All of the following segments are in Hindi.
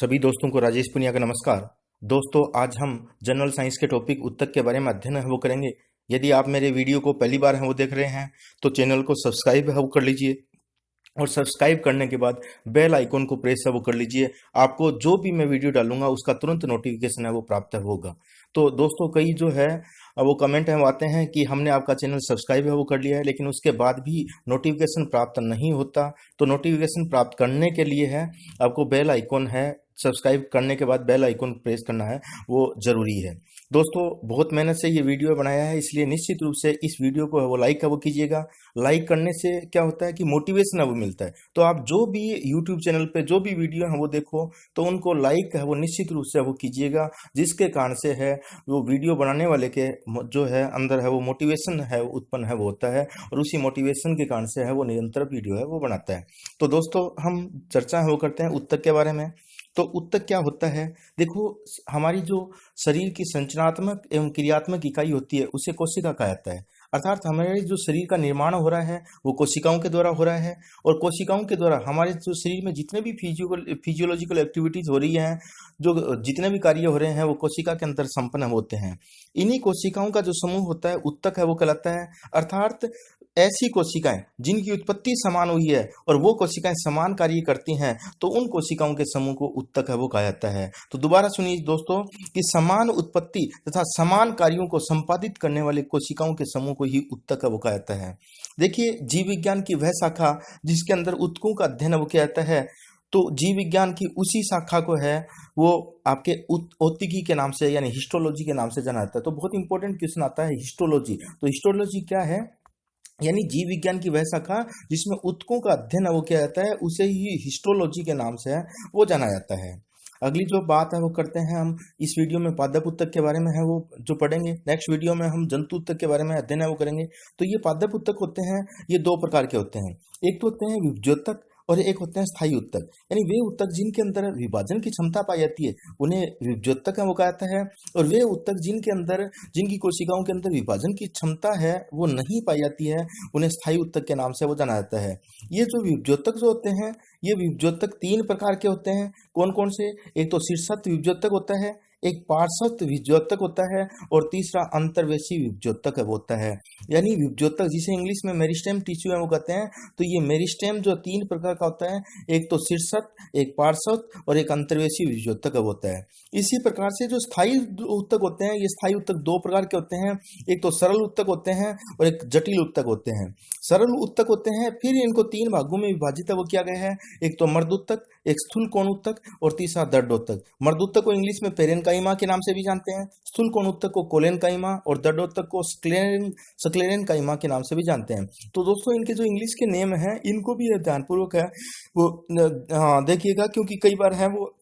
सभी दोस्तों को राजेश पुनिया का नमस्कार। दोस्तों, आज हम जनरल साइंस के टॉपिक उत्तक के बारे में अध्ययन है वो करेंगे। यदि आप मेरे वीडियो को पहली बार है वो देख रहे हैं तो चैनल को सब्सक्राइब है वो कर लीजिए और सब्सक्राइब करने के बाद बेल आइकॉन को प्रेस है वो कर लीजिए। आपको जो भी मैं वीडियो डालूंगा उसका तुरंत नोटिफिकेशन है वो प्राप्त होगा। तो दोस्तों, कई जो है वो कमेंट है वो आते हैं कि हमने आपका चैनल सब्सक्राइब है वो कर लिया है लेकिन उसके बाद भी नोटिफिकेशन प्राप्त नहीं होता। तो नोटिफिकेशन प्राप्त करने के लिए है आपको बेल आइकॉन है, सब्सक्राइब करने के बाद बेल आइकॉन प्रेस करना है वो ज़रूरी है। दोस्तों, बहुत मेहनत से ये वीडियो बनाया है, इसलिए निश्चित रूप से इस वीडियो को है वो लाइक है वो कीजिएगा। लाइक करने से क्या होता है कि मोटिवेशन है वो मिलता है। तो आप जो भी यूट्यूब चैनल पे जो भी वीडियो है वो देखो तो उनको लाइक है वो निश्चित रूप से वो कीजिएगा, जिसके कारण से है वो वीडियो बनाने वाले के जो है अंदर है वो मोटिवेशन है वो उत्पन्न है वो होता है और उसी मोटिवेशन के कारण से है वो निरंतर वीडियो है वो बनाता है। तो दोस्तों, हम चर्चा है वो करते हैं उत्तक के बारे में। तो उत्तक क्या होता है? देखो, हमारी जो शरीर की संरचनात्मक एवं क्रियात्मक इकाई होती है उसे कोशिका कहा जाता है। अर्थात हमारे जो शरीर का निर्माण हो रहा है वो कोशिकाओं के द्वारा हो रहा है और कोशिकाओं के द्वारा हमारे जो शरीर में जितने भी फिजियोलॉजिकल एक्टिविटीज हो रही हैं, जो जितने भी कार्य हो रहे हैं वो कोशिका के अंदर संपन्न होते हैं। इन्हीं कोशिकाओं का जो समूह होता है उत्तक है वो कहलाता है। अर्थात ऐसी कोशिकाएं जिनकी उत्पत्ति समान हुई है और वो कोशिकाएं समान कार्य करती हैं तो उन कोशिकाओं के समूह को उत्तक है वो कहा जाता है। तो दोबारा सुनिए दोस्तों कि समान उत्पत्ति तथा समान कार्यों को संपादित करने वाले कोशिकाओं के समूह को ही उत्तक है वो कहा जाता है। देखिए, जीव विज्ञान की वह शाखा जिसके अंदर उत्तकों का अध्ययन वो किया जाता है, तो जीव विज्ञान की उसी शाखा को है वो आपके औत्तिकी के नाम से यानी हिस्टोलॉजी के नाम से जाना जाता है। तो बहुत इंपॉर्टेंट क्वेश्चन आता है हिस्टोलॉजी। तो हिस्टोलॉजी क्या है? यानी जीव विज्ञान की वह शाखा जिसमें उत्तकों का अध्ययन है वो किया जाता है, उसे ही हिस्टोलॉजी के नाम से है वो जाना जाता है। अगली जो बात है वो करते हैं हम इस वीडियो में पादप उत्तक के बारे में है वो जो पढ़ेंगे। नेक्स्ट वीडियो में हम जंतु उत्तक के बारे में अध्ययन है वो करेंगे। तो ये पादप उत्तक होते हैं, ये दो प्रकार के होते हैं। एक तो होते हैं विभज्योतक और एक होते हैं स्थायी उत्तक। यानी वे उत्तक जिनके अंदर विभाजन की क्षमता पाई जाती है उन्हें विभज्योतक है वो कहा जाता है, और वे उत्तक जिनके अंदर जिनकी कोशिकाओं के अंदर विभाजन की क्षमता है वो नहीं पाई जाती है उन्हें स्थायी उत्तक के नाम से वो जाना जाता है। ये जो विभज्योतक जो होते हैं, ये विभज्योतक तीन प्रकार के होते हैं। कौन कौन से? एक तो शीर्षस्थ विभज्योतक होता है, एक पार्श्वस्थ विभज्योतक होता है और तीसरा अंतर्वेशी विभज्योतक होता है। यानी विभज्योतक जिसे इंग्लिश में मेरिस्टेम टिश्यू है वो कहते हैं। तो ये मेरिस्टेम जो तीन प्रकार का होता है, एक तो शीर्षस्थ, एक पार्श्वस्थ और एक अंतर्वेशी विभज्योतक होता है। इसी प्रकार से जो स्थायी उत्तक होते हैं, ये स्थायी उत्तक दो प्रकार के होते हैं। एक तो सरल उत्तक होते हैं और एक जटिल उत्तक होते हैं। सरल उत्तक होते हैं, फिर इनको तीन भागों में विभाजित है वो किया गया है। एक तो मर्द उत्तक, एक स्थूल कोण उत्तक और तीसरा दृढ़ उत्तक। मर्द उत्तक को इंग्लिश में पेरेनकाइमा के नाम से भी जानते हैं, स्थूल कोण उत्तक को कोलेनकाइमा और दृढ़ उत्तक को स्क्लेरेनकाइमा के नाम से भी जानते हैं। तो दोस्तों, इनके जो इंग्लिश के नेम हैं इनको भी ध्यानपूर्वक है वो देखिएगा, क्योंकि कई बार है वो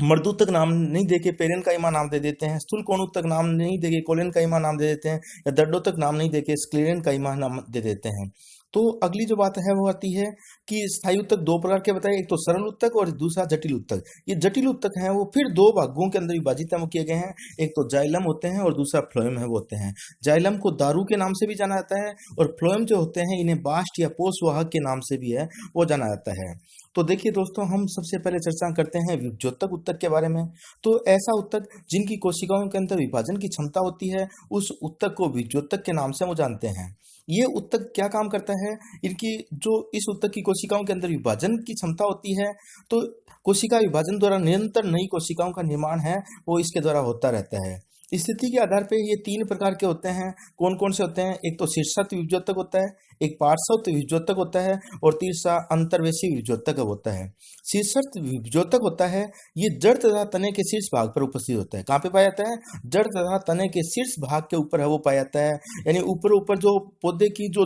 मर्दूतक नाम नहीं देके पेरेनकाइमा नाम दे देते हैं, स्थूल कोणुतक नाम नहीं देके कोलेनकाइमा नाम दे देते हैं, या दृढ़ोतक नाम नहीं देके स्क्लेरेनकाइमा नाम दे देते हैं। तो अगली जो बात है वो आती है कि स्थायी उत्तक दो प्रकार के बताए, एक तो सरल उत्तक और दूसरा जटिल उत्तक। ये जटिल उत्तक हैं वो फिर दो भागों के अंदर विभाजित है किए गए हैं। एक तो जाइलम होते हैं और दूसरा फ्लोएम है वो होते हैं। जाइलम को दारू के नाम से भी जाना जाता है और फ्लोएम जो होते हैं इन्हें बास्ट या पोषवाहक के नाम से भी है वो जाना जाता है। तो देखिए दोस्तों, हम सबसे पहले चर्चा करते हैं विभज्योतक उत्तक के बारे में। तो ऐसा उत्तक जिनकी कोशिकाओं के अंदर विभाजन की क्षमता होती है उस उत्तक को विभज्योतक के नाम से वो जानते हैं। ये उत्तक क्या काम करता है? इनकी जो इस उत्तक की कोशिकाओं के अंदर विभाजन की क्षमता होती है, तो कोशिका विभाजन द्वारा निरंतर नई कोशिकाओं का निर्माण है वो इसके द्वारा होता रहता है। स्थिति के आधार पर ये तीन प्रकार के होते हैं। कौन कौन से होते हैं? एक तो शीर्षस्थ विभज्योतक होता है, एक पार्श्वस्थ विभज्योतक होता है और तीसरा अंतर्वेशी विभज्योतक होता है। शीर्षस्थ विभज्योतक होता है, ये जड़ तथा तने के शीर्ष भाग पर उपस्थित होता है। कहाँ पे पाया जाता है? जड़ तथा तने के शीर्ष भाग के ऊपर है वो पाया जाता है। यानी ऊपर जो पौधे की जो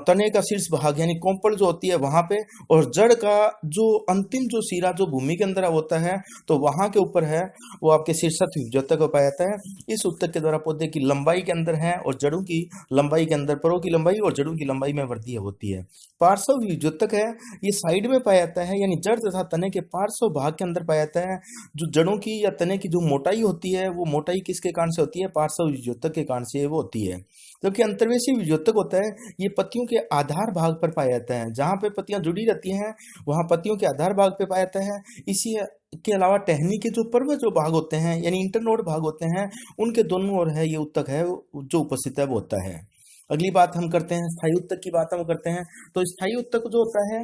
तने का शीर्ष भाग यानी कोंपल जो होती है वहां पे, और जड़ का जो अंतिम जो सिरा जो भूमि के अंदर होता है तो वहां के ऊपर है वो आपके शीर्षस्थ विभज्योतक पाया जाता है। इस उत्तक के द्वारा पौधे की लंबाई के अंदर है और जड़ों की लंबाई के अंदर, परों की लंबाई और जड़ों की लंबाई में वृद्धि होती है। पार्श्व विद्योतक है, ये साइड में पाया जाता है, यानी जड़ तथा तने के पार्श्व भाग के अंदर पाया जाता है। जो जड़ों की या तने की जो मोटाई होती है, वो मोटाई किसके कारण से होती है? पार्श्व विद्योतक के कारण से वो होती है। जबकि अंतर्वेशी विद्योतक होता है, ये पत्तियों के आधार भाग पर पाया जाता है। जहां पे पत्तियां जुड़ी रहती हैं, वहां पत्तियों के आधार भाग पे पाया जाता है। इसी के अलावा टहनी के जो पर्व जो भाग होते हैं, यानी इंटरनोड भाग होते हैं, उनके दोनों ओर है ये उत्तक है जो उपस्थित है, वो होता है। अगली बात हम करते हैं, स्थायी उत्तक की बात हम करते हैं। तो स्थायी उत्तक जो होता है,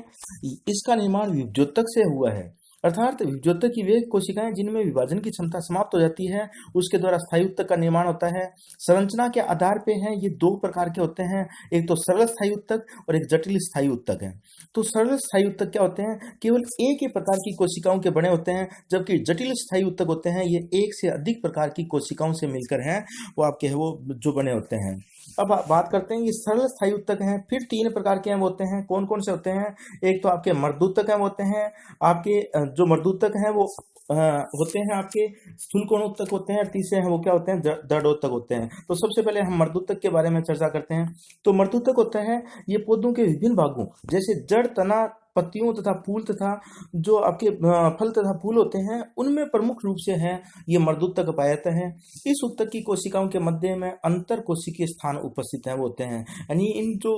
इसका निर्माण विद्योतक से हुआ है। अर्थात विद्योतक की वे कोशिकाएं जिनमें विभाजन की क्षमता समाप्त हो जाती है, उसके द्वारा स्थायी उत्तक का निर्माण होता है। संरचना के आधार पे है, ये दो प्रकार के होते हैं, एक तो सरल स्थायी उत्तक और एक जटिल स्थायी उत्तक है। तो सरल स्थायी उत्तक क्या होते हैं? केवल एक ही प्रकार की कोशिकाओं के बने होते हैं, जबकि जटिल स्थायी उत्तक होते हैं, ये एक से अधिक प्रकार की कोशिकाओं से मिलकर हैं, वो आपके वो जो बने होते हैं। अब बात करते हैं, ये सरल स्थायी उत्तक हैं, फिर तीन प्रकार के हैं वो होते हैं। कौन कौन से होते हैं? एक तो आपके मर्दूतक हैं, वो होते हैं आपके जो मर्दूतक हैं वो होते हैं आपके स्थूलकोणोत्तक होते हैं, और तीसरे हैं वो क्या होते हैं? दृढ़ोत्तक होते हैं। तो सबसे पहले हम मर्दूतक के बारे में चर्चा करते हैं। तो मर्दूतक होता है, ये पौधों के विभिन्न भागों जैसे जड़, तना, पत्तियों तथा फूल तथा जो आपके फल तथा फूल होते हैं, उनमें प्रमुख रूप से है ये मर्दूतक पाया जाता है। इस उत्तक की कोशिकाओं के मध्य में अंतर कोशिकीय स्थान उपस्थित है वो होते हैं, यानी इन जो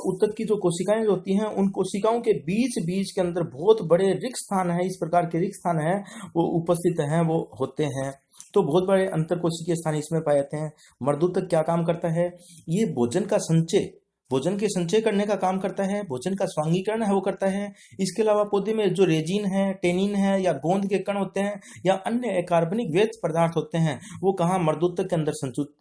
उत्तक की जो कोशिकाएं जो होती हैं, उन कोशिकाओं के बीच बीच के अंदर बहुत बड़े रिक्त स्थान है, इस प्रकार के रिक्त स्थान है वो उपस्थित हैं, वो होते हैं। तो बहुत बड़े अंतर कोशिकीय स्थान इसमें पाए जाते हैं। मर्दूतक क्या काम करता है? ये भोजन के संचय करने का काम करता है, भोजन का स्वांगीकरण है वो करता है। इसके अलावा पौधे में जो रेजिन है, टेनिन है, या गोंद के कण होते हैं, या अन्य कार्बनिक वेद पदार्थ होते हैं, वो कहाँ? मर्दूतक के अंदर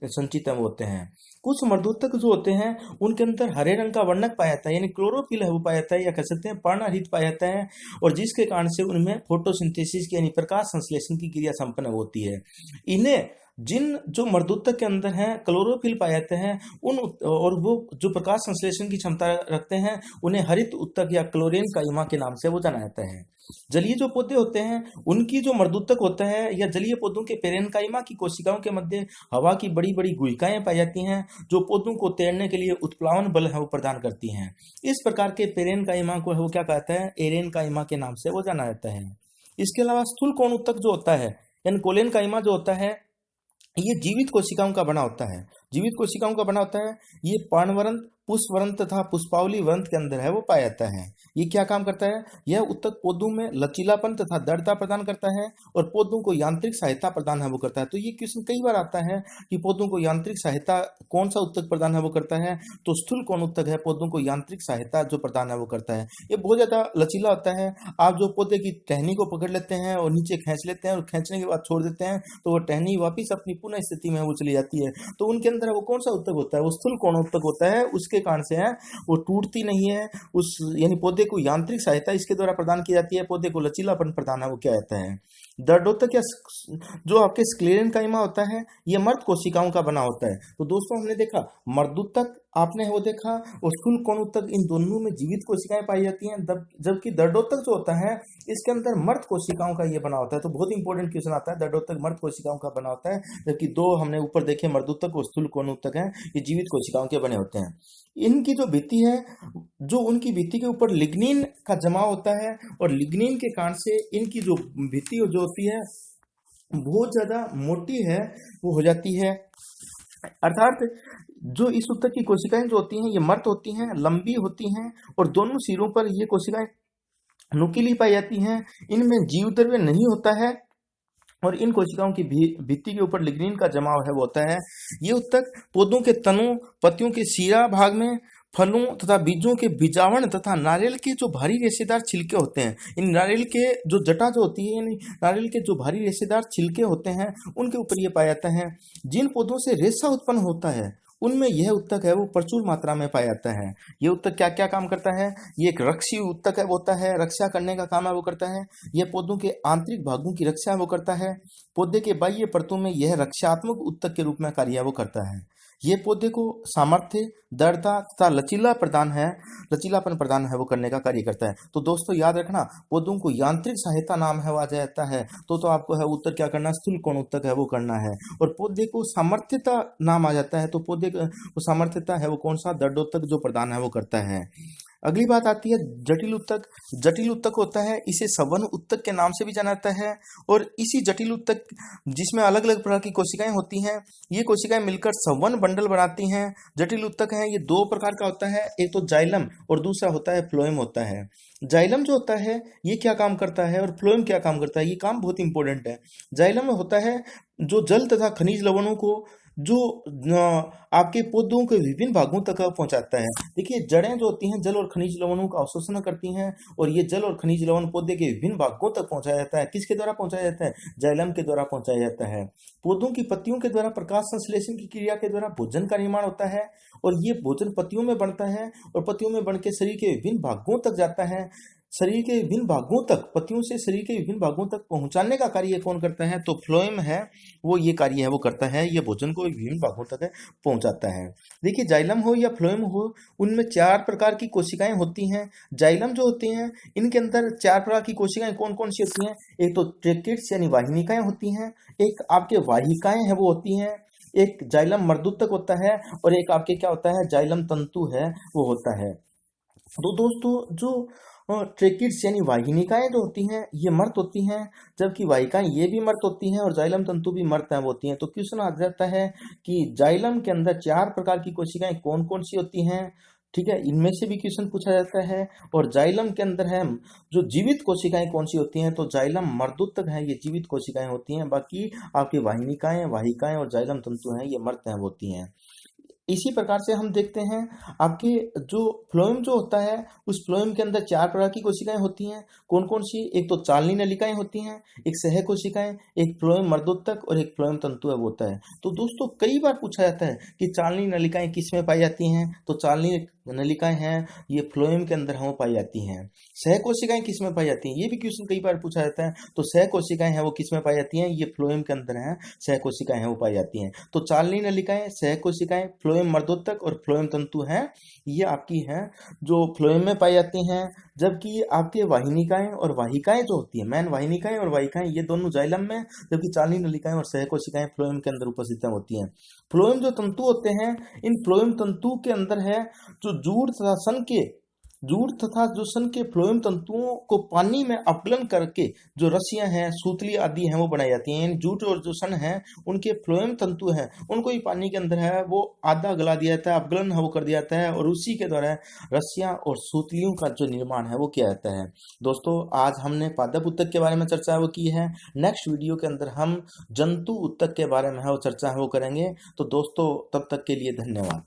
संचित है वो होते हैं। कुछ मर्दूतक जो होते हैं, उनके अंदर हरे रंग का वर्णक पाया जाता है, यानी क्लोरोफिल है वो पाया जाता है, या कह सकते हैं पर्णरहित पाया जाता है, और जिसके कारण से उनमें फोटोसिंथेसिस की यानी प्रकाश संश्लेषण की क्रिया संपन्न होती है। इन्हें जिन जो मर्दूतक के अंदर हैं क्लोरोफिल पाए जाते हैं, उन और वो जो प्रकाश संश्लेषण की क्षमता रखते हैं, उन्हें हरित उत्तक या क्लोरेन काइमा के नाम से वो जाना जाता है। जलीय जो पौधे होते हैं, उनकी जो मर्दूतक होता है, या जलीय पौधों के पेरेनकाइमा की कोशिकाओं के मध्य हवा की बड़ी बड़ी गुहिकाएं पाई जाती हैं, जो पौधों को तैरने के लिए उत्प्लावन बल है वो प्रदान करती हैं। इस प्रकार के पेरेनकाइमा को वो क्या कहता है? एरेनकाइमा के नाम से वो जाना जाता है। इसके अलावा स्थूल कोण उत्तक जो होता है, यानी कोलेनकाइमा जो होता है, ये जीवित कोशिकाओं का बना होता है। जीवित कोशिकाओं का बना होता है, ये पर्णवरंत, पुष्पवरंत तथा पुष्पावली वरंत के अंदर है वो पाया जाता है। ये क्या काम करता है? यह उत्तक पौधों में लचीलापन तथा दृढ़ता प्रदान करता है, और पौधों को यांत्रिक सहायता प्रदान है वो करता है। तो ये क्वेश्चन कई बार आता है कि पौधों को यांत्रिक सहायता कौन सा उत्तक प्रदान है वो करता है? तो स्थूल कोण उत्तक है, पौधों को यांत्रिक सहायता जो प्रदान है वो करता है। ये बहुत ज्यादा लचीला होता है। आप जो पौधे की टहनी को पकड़ लेते हैं और नीचे खींच लेते हैं, और खींचने के बाद छोड़ देते हैं, तो वो टहनी वापिस अपनी पुनः स्थिति में वो चली जाती है। तो उनके अंदर वो कौन सा उत्तक होता है? वो स्थूल कोण उत्तक होता है। उसके कारण से है वो टूटती नहीं है, उस यानी पौधे को यांत्रिक सहायता इसके द्वारा प्रदान की जाती है, पौधे को लचीलापन प्रदान है वो क्या जाता है। दृढ़ोत्तक या जो आपके स्क्लेरेनकाइमा होता है, ये मर्द कोशिकाओं का बना होता है। तो दोस्तों हमने देखा मर्दूतक आपने वो देखा, और स्थूल कोण उत्तक, इन दोनों में जीवित कोशिकाएं पाई जाती हैं, जबकि दृढ़ोत्तक जो होता है, इसके अंदर मर्द कोशिकाओं का ये बना होता है। तो बहुत इंपॉर्टेंट क्वेश्चन आता है, दृढ़ोत्तक मर्द कोशिकाओं का बना होता है, जबकि दो हमने ऊपर देखे मर्दूतक और स्थूल कोण उत्तक हैं, ये जीवित कोशिकाओं के बने होते हैं। इनकी जो भित्ति है, जो उनकी भित्ति के ऊपर लिग्निन का जमाव होता है, और लिग्निन के कारण से इनकी जो भित्ति जो होती है बहुत ज्यादा मोटी है वो हो जाती है। अर्थात जो इस उत्तक की कोशिकाएं जो होती हैं, ये मर्द होती हैं, लंबी होती हैं, और दोनों सिरों पर ये कोशिकाएं नुकीली पाई जाती हैं। इनमें जीव द्रव्य नहीं होता है, और इन कोशिकाओं की भित्ति के ऊपर लिग्निन का जमाव है वो होता है। ये उत्तक पौधों के तनों, पत्तियों के सिरा भाग में, फलों तथा बीजों के बीजावरण तथा नारियल के जो भारी रेशेदार छिलके होते हैं, इन नारियल के जो जटा जो होती है, यानी नारियल के जो भारी रेशेदार छिलके होते हैं, उनके ऊपर ये पाया जाता है। जिन पौधों से रेशा उत्पन्न होता है, उनमें यह उत्तक है वो प्रचुर मात्रा में पाया जाता है। ये उत्तक क्या क्या काम करता है? ये एक रक्षी उत्तक है वो होता है, रक्षा करने का काम है वो करता है। यह पौधों के आंतरिक भागों की रक्षा वो करता है। पौधे के बाह्य परतों में यह रक्षात्मक उत्तक के रूप में कार्य वो करता है। ये पौधे को सामर्थ्य, दृढ़ता तथा लचीलापन प्रदान है वो करने का कार्य करता है। तो दोस्तों याद रखना, पौधों को यांत्रिक सहायता नाम है वो आ जाता है तो आपको है उत्तर क्या करना है, स्थूल कोण उत्तक है वो करना है। और पौधे को सामर्थ्यता नाम आ जाता है तो पौधे को सामर्थ्यता है वो कौन सा, दृढ़ोत्तक जो प्रदान है वो करता है। अगली बात आती है जटिल उत्तक। जटिल उत्तक होता है, इसे सवन उत्तक के नाम से भी जाना जाता है। और इसी जटिल उत्तक जिसमें अलग अलग प्रकार की कोशिकाएं होती हैं, ये कोशिकाएं मिलकर सवन बंडल बनाती हैं। जटिल उत्तक है ये दो प्रकार का होता है, एक तो जाइलम और दूसरा होता है फ्लोएम होता है। जाइलम जो होता है ये क्या काम करता है और फ्लोएम क्या काम करता है, ये काम बहुत इंपॉर्टेंट है। जाइलम में होता है जो जल तथा खनिज लवणों को जो आपके पौधों के विभिन्न भागों तक पहुंचाता है। देखिए जड़ें जो होती हैं जल और खनिज लवणों का अवशोषण करती हैं और ये जल और खनिज लवण पौधे के विभिन्न भागों तक पहुंचाया जाता है। किसके द्वारा पहुंचाया जाता है, जाइलम के द्वारा पहुंचाया जाता है। पौधों की पत्तियों के द्वारा प्रकाश संश्लेषण की क्रिया के द्वारा भोजन का निर्माण होता है और ये भोजन पत्तियों में बढ़ता है और पत्तियों में बढ़ के शरीर के विभिन्न भागों तक जाता है। शरीर के विभिन्न भागों तक, पत्तियों से शरीर के विभिन्न भागों तक पहुंचाने का कार्य कौन करता है, तो फ्लोएम है वो ये कार्य है वो करता है, ये भोजन को विभिन्न भागों तक पहुंचाता है। देखिए जाइलम हो या फ्लोएम हो, उनमें 4 प्रकार की कोशिकाएं होती हैं। जाइलम जो होती हैं इनके अंदर 4 प्रकार की कोशिकाएं कौन कौन सी होती हैं, एक तो ट्रेकिड्स यानी वाहिनिकाएं होती हैं, एक आपके वाहिकाएं है वो होती हैं, एक जाइलम मर्दूतक होता है और एक आपके क्या होता है, जाइलम तंतु है वो होता है। तो दोस्तों जो ट्रेकिड्स यानी वाहिनिकाएं जो होती हैं ये मर्द होती हैं, जबकि वाहिकाएं ये भी मर्द होती हैं और जाइलम तंतु भी मर्द होती हैं। तो क्वेश्चन आ जाता है कि जाइलम के अंदर 4 प्रकार की कोशिकाएं कौन कौन सी होती हैं, ठीक है, इनमें से भी क्वेश्चन पूछा जाता है। और जाइलम के अंदर है जो जीवित कोशिकाएं कौन सी होती हैं, तो जाइलम मर्दूतक है ये जीवित कोशिकाएं होती हैं, बाकी आपकी वाहिनिकाएं, वाहिकाएं और जाइलम तंतु हैं ये मर्द होती हैं। इसी प्रकार से हम देखते हैं आपके जो फ्लोएम जो होता है उस फ्लोएम के अंदर 4 प्रकार की कोशिकाएं होती हैं। कौन कौन सी, एक तो चालनी नलिकाएं होती हैं, एक सह कोशिकाएं, एक फ्लोएम मर्दोत्तक और एक फ्लोएम तंतु है वो होता है। तो दोस्तों कई बार पूछा जाता है कि चालनी नलिकाएं किस में पाई जाती हैं, तो चालनी नलिकाएं हैं ये फ्लोएम के अंदर हम पाई जाती हैं। सह कोशिकाएं किस में पाई जाती हैं, ये भी क्वेश्चन कई बार पूछा जाता है। तो सह कोशिकाएं हैं वो किस में पाई जाती हैं, ये फ्लोएम के अंदर हैं, सह कोशिकाएं हैं वो पाई जाती हैं। तो चालनी नलिकाएं, सह कोशिकाएं, फ्लोएम मर्दोत्तक और फ्लोएम तंतु हैं ये आपकी हैं जो फ्लोएम में पाई जाती हैं। जबकि आपके वाहिनिकाएं और वाहिकाएं जो होती है, मेन वाहिनिकाएं और वाहिकाएं ये दोनों जाइलम में, जबकि चालनी नलिकाएं और सह कोशिकाएं फ्लोएम के अंदर उपस्थित होती हैं। फ्लोएम जो तंतु होते हैं इन फ्लोएम तंतु के अंदर है जो जूड़ तथा जो सन के फ्लोएम तंतुओं को पानी में अपगलन करके जो रस्सियां हैं, सूतली आदि हैं वो बनाई जाती हैं। जूट और जो सन है उनके फ्लोएम तंतु हैं उनको ही पानी के अंदर है वो आधा गला दिया जाता है, अपगलन है वो कर दिया जाता है और उसी के द्वारा रस्सियां और सूतलियों का जो निर्माण है वो किया जाता है। दोस्तों आज हमने पादप उत्तक के बारे में चर्चा वो की है। नेक्स्ट वीडियो के अंदर हम जंतु उत्तक के बारे में वो चर्चा वो करेंगे। तो दोस्तों तब तक के लिए धन्यवाद।